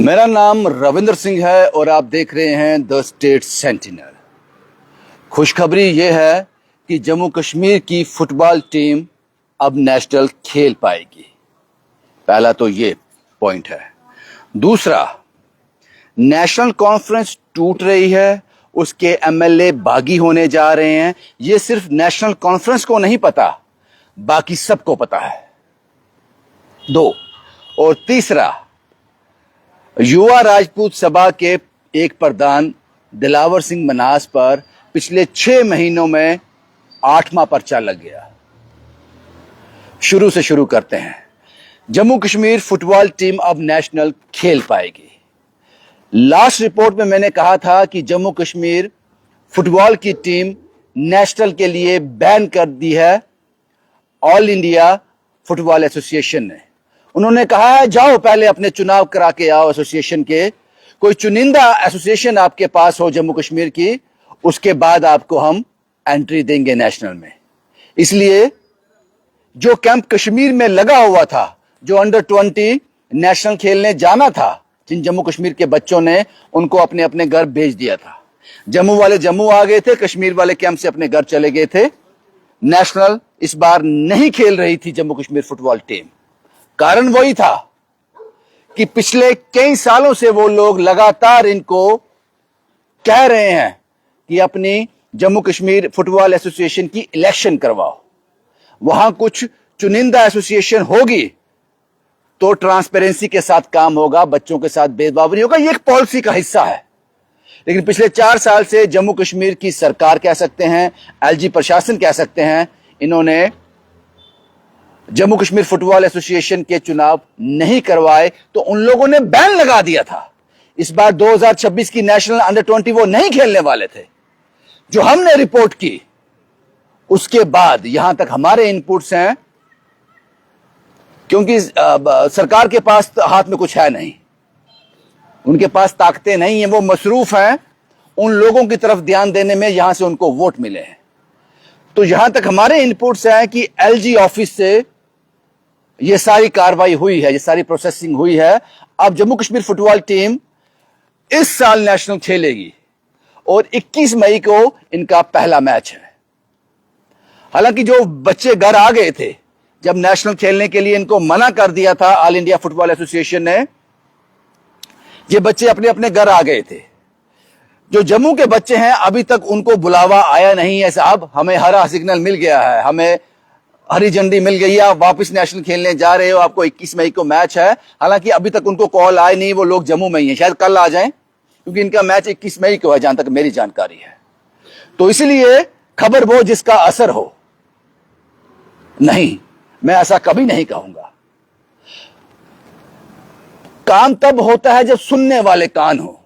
मेरा नाम रविंद्र सिंह है और आप देख रहे हैं द स्टेट सेंटिनल। खुशखबरी ये है कि जम्मू कश्मीर की फुटबॉल टीम अब नेशनल खेल पाएगी। पहला तो ये पॉइंट है। दूसरा, नेशनल कॉन्फ्रेंस टूट रही है, उसके एमएलए बागी होने जा रहे हैं। ये सिर्फ नेशनल कॉन्फ्रेंस को नहीं पता, बाकी सबको पता है। दो, और तीसरा, युवा राजपूत सभा के एक प्रधान दिलावर सिंह मनास पर पिछले 6 महीनों में 8वां पर्चा लग गया। शुरू से शुरू करते हैं। जम्मू कश्मीर फुटबॉल टीम अब नेशनल खेल पाएगी। लास्ट रिपोर्ट में मैंने कहा था कि जम्मू कश्मीर फुटबॉल की टीम नेशनल के लिए बैन कर दी है ऑल इंडिया फुटबॉल एसोसिएशन ने। उन्होंने कहा है जाओ पहले अपने चुनाव करा के आओ एसोसिएशन के, कोई चुनिंदा एसोसिएशन आपके पास हो जम्मू कश्मीर की, उसके बाद आपको हम एंट्री देंगे नेशनल में। इसलिए जो कैंप कश्मीर में लगा हुआ था, जो अंडर 20 नेशनल खेलने जाना था, जिन जम्मू कश्मीर के बच्चों ने उनको अपने अपने घर भेज दिया था। जम्मू वाले जम्मू आ गए थे, कश्मीर वाले कैंप से अपने घर चले गए थे। नेशनल इस बार नहीं खेल रही थी जम्मू कश्मीर फुटबॉल टीम। कारण वही था कि पिछले कई सालों से वो लोग लगातार इनको कह रहे हैं कि अपनी जम्मू कश्मीर फुटबॉल एसोसिएशन की इलेक्शन करवाओ, वहां कुछ चुनिंदा एसोसिएशन होगी तो ट्रांसपेरेंसी के साथ काम होगा, बच्चों के साथ भेदभाव नहीं होगा। ये एक पॉलिसी का हिस्सा है। लेकिन पिछले 4 साल से जम्मू कश्मीर की सरकार कह सकते हैं, एलजी प्रशासन कह सकते हैं, इन्होंने जम्मू कश्मीर फुटबॉल एसोसिएशन के चुनाव नहीं करवाए तो उन लोगों ने बैन लगा दिया था। इस बार 2026 की नेशनल अंडर 20 वो नहीं खेलने वाले थे। जो हमने रिपोर्ट की उसके बाद यहां तक हमारे इनपुट्स हैं, क्योंकि सरकार के पास हाथ में कुछ है नहीं, उनके पास ताकतें नहीं है, वो मसरूफ हैं उन लोगों की तरफ ध्यान देने में यहां से उनको वोट मिले हैं। तो यहां तक हमारे इनपुट्स हैं कि एलजी ऑफिस से ये सारी कार्रवाई हुई है, ये सारी प्रोसेसिंग हुई है। अब जम्मू कश्मीर फुटबॉल टीम इस साल नेशनल खेलेगी और 21 मई को इनका पहला मैच है। हालांकि जो बच्चे घर आ गए थे जब नेशनल खेलने के लिए इनको मना कर दिया था ऑल इंडिया फुटबॉल एसोसिएशन ने, ये बच्चे अपने अपने घर आ गए थे। जो जम्मू के बच्चे हैं अभी तक उनको बुलावा आया नहीं है, साहब हमें हरा सिग्नल मिल गया है, हमें हरी झंडी मिल गई है, आप वापस नेशनल खेलने जा रहे हो, आपको 21 मई को मैच है। हालांकि अभी तक उनको कॉल आए नहीं, वो लोग जम्मू में ही है, शायद कल आ जाएं, क्योंकि इनका मैच 21 मई को है जहां तक मेरी जानकारी है। तो इसलिए खबर वो जिसका असर हो, नहीं, मैं ऐसा कभी नहीं कहूंगा। काम तब होता है जब सुनने वाले कान हो।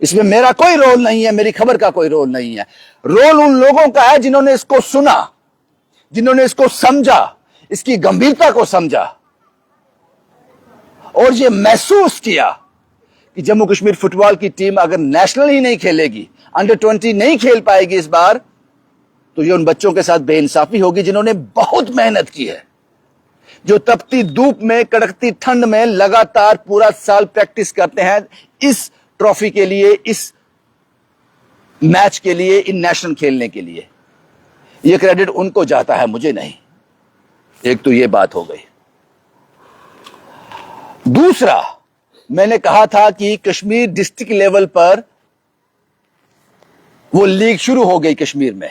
इसमें मेरा कोई रोल नहीं है, मेरी खबर का कोई रोल नहीं है। रोल उन लोगों का है जिन्होंने इसको सुना, जिन्होंने इसको समझा, इसकी गंभीरता को समझा और ये महसूस किया कि जम्मू कश्मीर फुटबॉल की टीम अगर नेशनल ही नहीं खेलेगी, अंडर 20 नहीं खेल पाएगी इस बार, तो ये उन बच्चों के साथ बेइंसाफी होगी जिन्होंने बहुत मेहनत की है, जो तपती धूप में, कड़कती ठंड में लगातार पूरा साल प्रैक्टिस करते हैं इस ट्रॉफी के लिए, इस मैच के लिए, इन नेशनल खेलने के लिए। ये क्रेडिट उनको जाता है, मुझे नहीं। एक तो ये बात हो गई। दूसरा, मैंने कहा था कि कश्मीर डिस्ट्रिक्ट लेवल पर वो लीग शुरू हो गई कश्मीर में।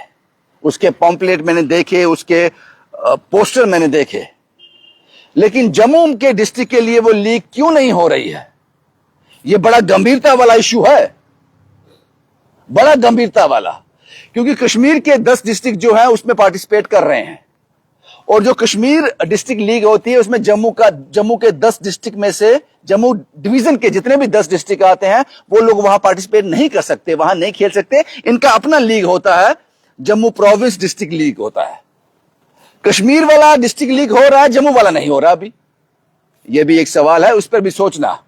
उसके पॉम्पलेट मैंने देखे, उसके पोस्टर मैंने देखे, लेकिन जम्मू के डिस्ट्रिक्ट के लिए वो लीग क्यों नहीं हो रही है? ये बड़ा गंभीरता वाला इशू है, बड़ा गंभीरता वाला, क्योंकि कश्मीर के 10 डिस्ट्रिक्ट जो है उसमें पार्टिसिपेट कर रहे हैं और जो कश्मीर डिस्ट्रिक्ट लीग होती है उसमें जम्मू के 10 डिस्ट्रिक्ट में से, जम्मू डिवीजन के जितने भी 10 डिस्ट्रिक्ट आते हैं वो लोग वहां पार्टिसिपेट नहीं कर सकते, वहां नहीं खेल सकते। इनका अपना लीग होता है, जम्मू प्रोविंस डिस्ट्रिक्ट लीग होता है। कश्मीर वाला डिस्ट्रिक्ट लीग हो रहा है, जम्मू वाला नहीं हो रहा अभी। यह भी एक सवाल है, उस पर भी सोचना।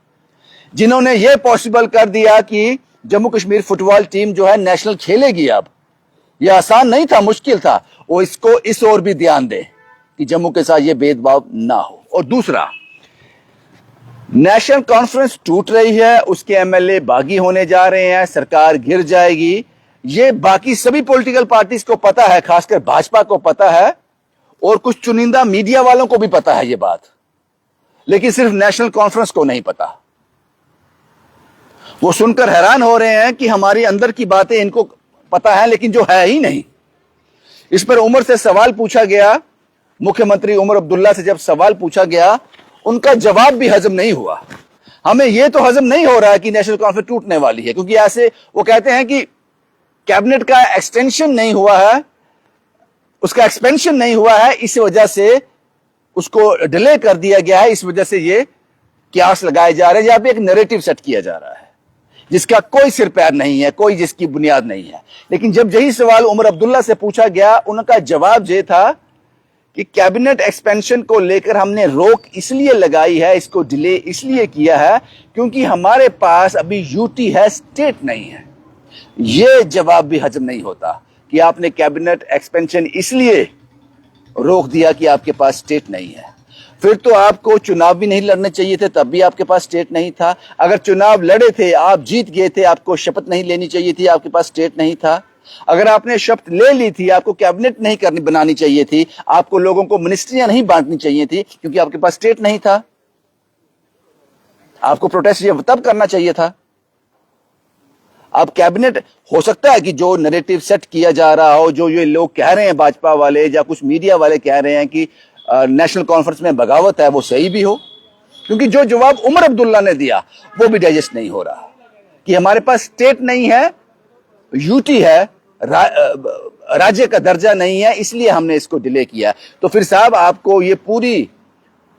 जिन्होंने यह पॉसिबल कर दिया कि जम्मू कश्मीर फुटबॉल टीम जो है नेशनल खेलेगी, अब यह आसान नहीं था, मुश्किल था, वो इसको इस ओर भी ध्यान दे कि जम्मू के साथ ये भेदभाव ना हो। और दूसरा, नेशनल कॉन्फ्रेंस टूट रही है, उसके एमएलए बागी होने जा रहे हैं, सरकार गिर जाएगी। ये बाकी सभी पॉलिटिकल पार्टीज को पता है, खासकर भाजपा को पता है और कुछ चुनिंदा मीडिया वालों को भी पता है ये बात, लेकिन सिर्फ नेशनल कॉन्फ्रेंस को नहीं पता। वो सुनकर हैरान हो रहे हैं कि हमारी अंदर की बातें इनको पता है, लेकिन जो है ही नहीं। इस पर उमर से सवाल पूछा गया, मुख्यमंत्री उमर अब्दुल्ला से जब सवाल पूछा गया, उनका जवाब भी हजम नहीं हुआ। हमें यह तो हजम नहीं हो रहा है कि नेशनल कॉन्फ्रेंस टूटने वाली है, क्योंकि ऐसे वो कहते हैं कि कैबिनेट का एक्सटेंशन नहीं हुआ है, उसका एक्सपेंशन नहीं हुआ है, इस वजह से उसको डिले कर दिया गया है। इस वजह से ये क्यास लगाए जा रहे हैं, जहां पे एक नैरेटिव सेट किया जा रहा है जिसका कोई सिर पैर नहीं है, कोई जिसकी बुनियाद नहीं है। लेकिन जब यही सवाल उमर अब्दुल्ला से पूछा गया, उनका जवाब यह था कि कैबिनेट एक्सपेंशन को लेकर हमने रोक इसलिए लगाई है, इसको डिले इसलिए किया है क्योंकि हमारे पास अभी यूटी है, स्टेट नहीं है। यह जवाब भी हजम नहीं होता कि आपने कैबिनेट एक्सपेंशन इसलिए रोक दिया कि आपके पास स्टेट नहीं है। फिर तो आपको चुनाव भी नहीं लड़ने चाहिए थे, तब भी आपके पास स्टेट नहीं था। अगर चुनाव लड़े थे, आप जीत गए थे, आपको शपथ नहीं लेनी चाहिए थी, आपके पास स्टेट नहीं था। अगर आपने शपथ ले ली थी, आपको कैबिनेट नहीं बनानी चाहिए थी, आपको लोगों को मिनिस्ट्रियां नहीं बांटनी चाहिए थी, क्योंकि आपके पास स्टेट नहीं था। आपको प्रोटेस्ट ये तब करना चाहिए था। अब कैबिनेट, हो सकता है कि जो नैरेटिव सेट किया जा रहा हो, जो ये लोग कह रहे हैं भाजपा वाले या कुछ मीडिया वाले कह रहे हैं कि नेशनल कॉन्फ्रेंस में बगावत है, वो सही भी हो, क्योंकि जो जवाब उमर अब्दुल्ला ने दिया वो भी डाइजेस्ट नहीं हो रहा कि हमारे पास स्टेट नहीं है, यूटी है, राज्य का दर्जा नहीं है, इसलिए हमने इसको डिले किया। तो फिर साहब, आपको ये पूरी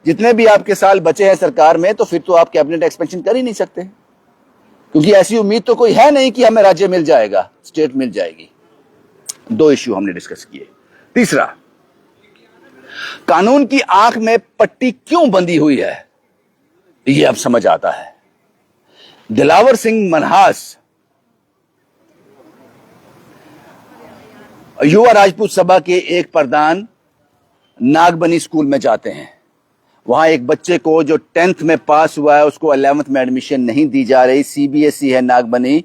जितने भी आपके साल बचे हैं सरकार में, तो फिर तो आप कैबिनेट एक्सपेंशन कर ही नहीं सकते, क्योंकि ऐसी उम्मीद तो कोई है नहीं कि हमें राज्य मिल जाएगा, स्टेट मिल जाएगी। दो इश्यू हमने डिस्कस किए। तीसरा, कानून की आंख में पट्टी क्यों बंधी हुई है, यह अब समझ आता है। दिलावर सिंह मनहास युवा राजपूत सभा के एक प्रधान नागबनी स्कूल में जाते हैं। वहां एक बच्चे को जो 10th में पास हुआ है, उसको 11th में एडमिशन नहीं दी जा रही। सीबीएसई है नागबनी,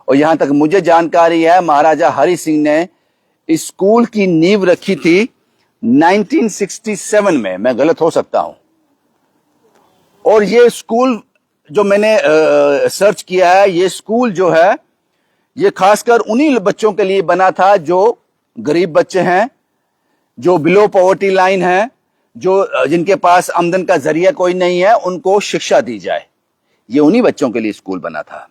और यहां तक मुझे जानकारी है महाराजा हरि सिंह ने इस स्कूल की नींव रखी थी 1967 में, मैं गलत हो सकता हूं। और ये स्कूल जो मैंने सर्च किया है, ये स्कूल जो है ये खासकर उन्हीं बच्चों के लिए बना था जो गरीब बच्चे हैं, जो बिलो पॉवर्टी लाइन है, जो जिनके पास आमदन का जरिया कोई नहीं है, उनको शिक्षा दी जाए। ये उन्हीं बच्चों के लिए स्कूल बना था।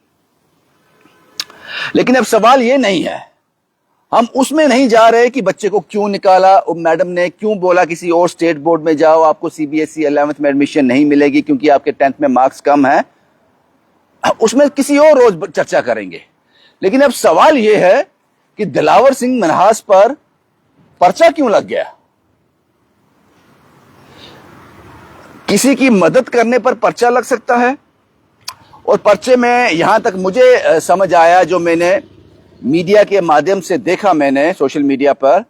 लेकिन अब सवाल ये नहीं है, हम उसमें नहीं जा रहे कि बच्चे को क्यों निकाला, मैडम ने क्यों बोला किसी और स्टेट बोर्ड में जाओ, आपको सीबीएसई 11th में एडमिशन नहीं मिलेगी क्योंकि आपके 10th में मार्क्स कम है। उसमें किसी और रोज चर्चा करेंगे। लेकिन अब सवाल यह है कि दिलावर सिंह मनहास पर पर्चा क्यों लग गया। किसी की मदद करने पर पर्चा लग सकता है, और पर्चे में यहां तक मुझे समझ आया, जो मैंने मीडिया के माध्यम से देखा, मैंने सोशल मीडिया पर,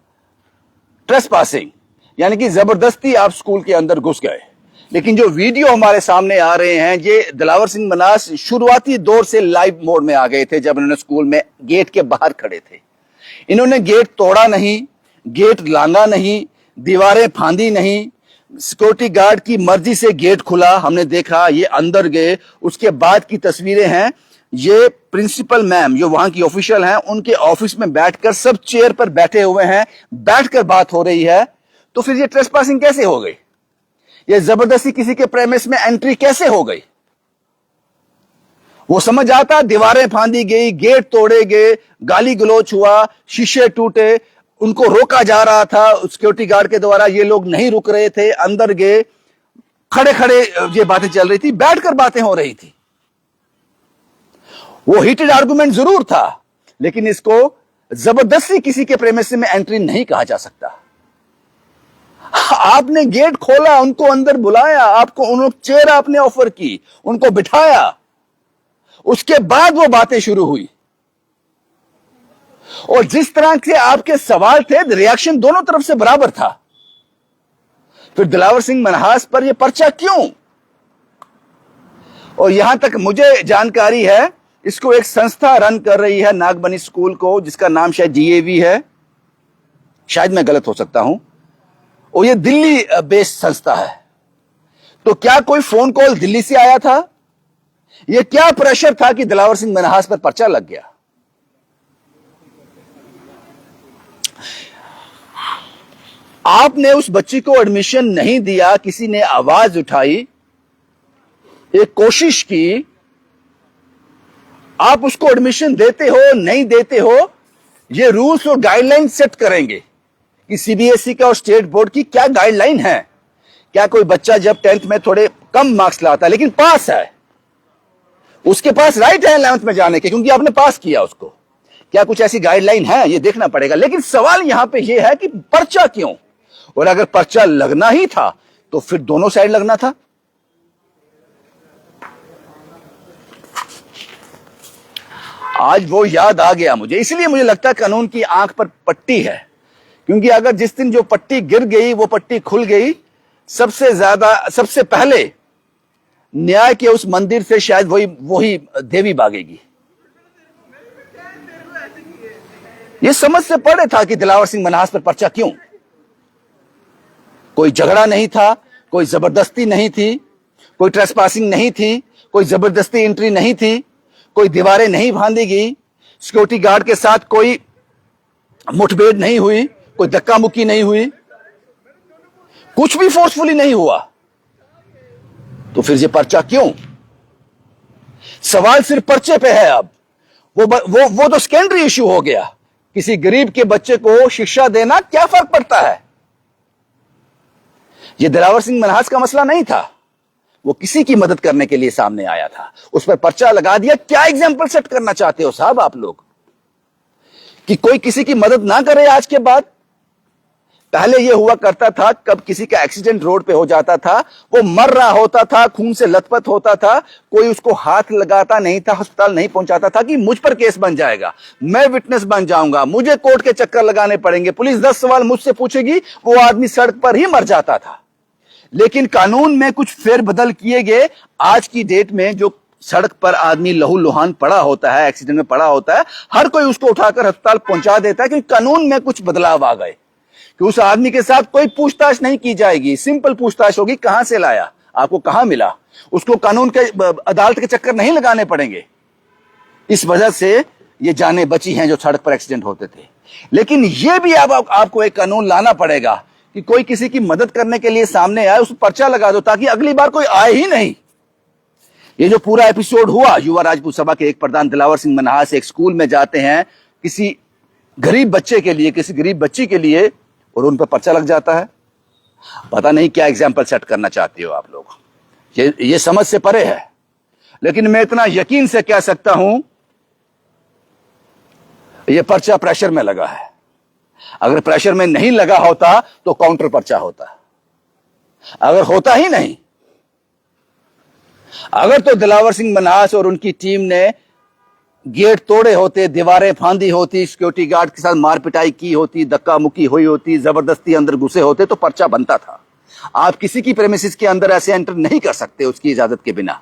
ट्रेसपासिंग, यानी कि जबरदस्ती आप स्कूल के अंदर घुस गए। लेकिन जो वीडियो हमारे सामने आ रहे हैं, ये दिलावर सिंह मनहास शुरुआती दौर से लाइव मोड में आ गए थे। जब इन्होंने स्कूल में गेट के बाहर खड़े थे, इन्होंने गेट तोड़ा नहीं, गेट लांगा नहीं, दीवारें फांदी नहीं, सिक्योरिटी गार्ड की मर्जी से गेट खुला, हमने देखा, ये अंदर गए। उसके बाद की तस्वीरें हैं, ये प्रिंसिपल मैम जो वहां की ऑफिशियल हैं, उनके ऑफिस में बैठकर सब चेयर पर बैठे हुए हैं, बैठकर बात हो रही है। तो फिर ये ट्रेसपासिंग कैसे हो गई? ये जबरदस्ती किसी के प्रेमिस में एंट्री कैसे हो गई? वो समझ आता, दीवारें फांदी गई, गेट तोड़े गए, गाली गलौच हुआ, शीशे टूटे, उनको रोका जा रहा था सिक्योरिटी गार्ड के द्वारा, ये लोग नहीं रुक रहे थे, अंदर गए, खड़े खड़े ये बातें चल रही थी, बैठकर बातें हो रही थी। वो हीटेड आर्गुमेंट जरूर था, लेकिन इसको जबरदस्ती किसी के प्रेमिस में एंट्री नहीं कहा जा सकता। आपने गेट खोला, उनको अंदर बुलाया, आपको उन्होंने चेयर आपने ऑफर की, उनको बिठाया, उसके बाद वो बातें शुरू हुई। और जिस तरह के आपके सवाल थे, रिएक्शन दोनों तरफ से बराबर था। फिर दिलावर सिंह मनहास पर यह पर्चा क्यों? और यहां तक मुझे जानकारी है, इसको एक संस्था रन कर रही है नागबनी स्कूल को, जिसका नाम शायद डीएवी है, शायद मैं गलत हो सकता हूं, और ये दिल्ली बेस्ड संस्था है। तो क्या कोई फोन कॉल दिल्ली से आया था? ये क्या प्रेशर था कि दिलावर सिंह मन्हास पर पर्चा लग गया? आपने उस बच्ची को एडमिशन नहीं दिया, किसी ने आवाज उठाई, एक कोशिश की, आप उसको एडमिशन देते हो नहीं देते हो, ये रूल्स और गाइडलाइन सेट करेंगे कि सीबीएसई का और स्टेट बोर्ड की क्या गाइडलाइन है। क्या कोई बच्चा जब 10th में थोड़े कम मार्क्स लाता है लेकिन पास है, उसके पास राइट है 11th में जाने के, क्योंकि आपने पास किया उसको, क्या कुछ ऐसी गाइडलाइन है? ये देखना पड़ेगा। लेकिन सवाल यहां पे ये है कि पर्चा क्यों? और अगर पर्चा लगना ही था तो फिर दोनों साइड लगना था। आज वो याद आ गया मुझे, इसलिए मुझे लगता है कानून की आंख पर पट्टी है, क्योंकि अगर जिस दिन जो पट्टी गिर गई, वो पट्टी खुल गई, सबसे पहले न्याय के उस मंदिर से शायद वही देवी भागेगी। ये समझ से परे था कि दिलावर सिंह मन्हास पर पर्चा क्यों। कोई झगड़ा नहीं था, कोई जबरदस्ती नहीं थी, कोई ट्रेसपासिंग नहीं थी, कोई जबरदस्ती एंट्री नहीं थी, कोई दीवारें नहीं बांधी गई, सिक्योरिटी गार्ड के साथ कोई मुठभेड़ नहीं हुई, कोई धक्का मुक्की नहीं हुई, कुछ भी फोर्सफुली नहीं हुआ। तो फिर ये पर्चा क्यों? सवाल सिर्फ पर्चे पे है। अब वो तो सेकेंडरी इश्यू हो गया। किसी गरीब के बच्चे को शिक्षा देना क्या फर्क पड़ता है? ये दिलावर सिंह मन्हास का मसला नहीं था, वो किसी की मदद करने के लिए सामने आया था, उस पर पर्चा लगा दिया। क्या एग्जाम्पल सेट करना चाहते हो साहब आप लोग, कि कोई किसी की मदद ना करे आज के बाद? पहले यह हुआ करता था, कब किसी का एक्सीडेंट रोड पे हो जाता था, वो मर रहा होता था, खून से लथपथ होता था, कोई उसको हाथ लगाता नहीं था, अस्पताल नहीं पहुंचाता था कि मुझ पर केस बन जाएगा, मैं विटनेस बन जाऊंगा, मुझे कोर्ट के चक्कर लगाने पड़ेंगे, पुलिस 10 सवाल मुझसे पूछेगी, वो आदमी सड़क पर ही मर जाता था। लेकिन कानून में कुछ फेरबदल किए गए। आज की डेट में जो सड़क पर आदमी लहूलुहान पड़ा होता है, एक्सीडेंट में पड़ा होता है, हर कोई उसको उठाकर अस्पताल पहुंचा देता है, क्योंकि कानून में कुछ बदलाव आ गए कि उस आदमी के साथ कोई पूछताछ नहीं की जाएगी। सिंपल पूछताछ होगी, कहां से लाया, आपको कहां मिला, उसको कानून के अदालत के चक्कर नहीं लगाने पड़ेंगे। इस वजह से ये जानें बची हैं जो सड़क पर एक्सीडेंट होते थे। लेकिन ये भी अब आपको एक कानून लाना पड़ेगा कि कोई किसी की मदद करने के लिए सामने आए, उस पर पर्चा लगा दो, ताकि अगली बार कोई आए ही नहीं। ये जो पूरा एपिसोड हुआ, युवा राजपूत सभा के एक प्रधान दिलावर सिंह मन्हास एक स्कूल में जाते हैं किसी गरीब बच्चे के लिए, किसी गरीब बच्ची के लिए, और उन पर पर्चा लग जाता है। पता नहीं क्या एग्जाम्पल सेट करना चाहते हो आप लोग, ये समझ से परे है। लेकिन मैं इतना यकीन से कह सकता हूं, यह पर्चा प्रेशर में लगा है। अगर प्रेशर में नहीं लगा होता तो काउंटर पर्चा होता, अगर होता ही नहीं, अगर तो दिलावर सिंह मन्हास और उनकी टीम ने गेट तोड़े होते, दीवारें फांदी होती, सिक्योरिटी गार्ड के साथ मार पिटाई की होती, धक्का मुक्की हुई होती, जबरदस्ती अंदर घुसे होते, तो पर्चा बनता था। आप किसी की प्रेमिसिस के अंदर ऐसे एंटर नहीं कर सकते उसकी इजाजत के बिना,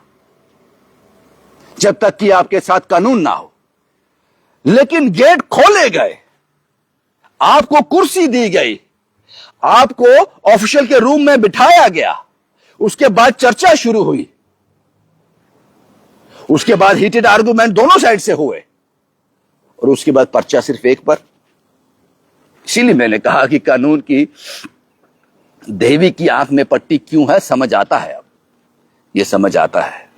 जब तक कि आपके साथ कानून ना हो। लेकिन गेट खोले गए, आपको कुर्सी दी गई, आपको ऑफिशियल के रूम में बिठाया गया, उसके बाद चर्चा शुरू हुई, उसके बाद हीटेड आर्गुमेंट दोनों साइड से हुए, और उसके बाद पर्चा सिर्फ एक पर। इसीलिए मैंने कहा कि कानून की देवी की आंख में पट्टी क्यों है, समझ आता है। अब यह समझ आता है।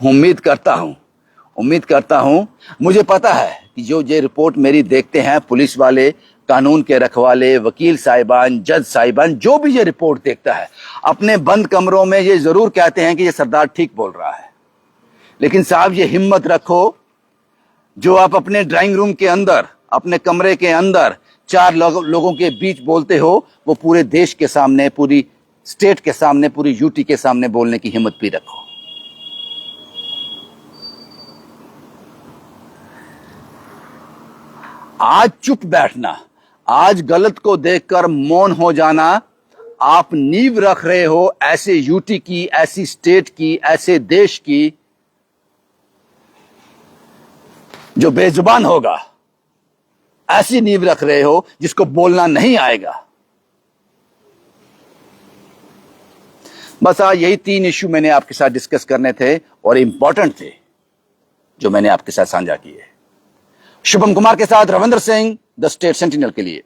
उम्मीद करता हूं, मुझे पता है कि जो ये रिपोर्ट मेरी देखते हैं पुलिस वाले, कानून के रखवाले, वकील साहिबान, जज साहिबान, जो भी ये रिपोर्ट देखता है, अपने बंद कमरों में ये जरूर कहते हैं कि ये सरदार ठीक बोल रहा है। लेकिन साहब, ये हिम्मत रखो, जो आप अपने ड्राइंग रूम के अंदर, अपने कमरे के अंदर 4 लोगों के बीच बोलते हो, वो पूरे देश के सामने, पूरी स्टेट के सामने, पूरी यूटी के सामने बोलने की हिम्मत भी रखो। आज चुप बैठना, आज गलत को देखकर मौन हो जाना, आप नींव रख रहे हो ऐसे यूटी की, ऐसी स्टेट की, ऐसे देश की जो बेजुबान होगा, ऐसी नींव रख रहे हो जिसको बोलना नहीं आएगा। बस आज यही 3 इश्यू मैंने आपके साथ डिस्कस करने थे और इंपॉर्टेंट थे, जो मैंने आपके साथ साझा किए। शुभम कुमार के साथ Ravindra Singh, the state sentinel के लिए।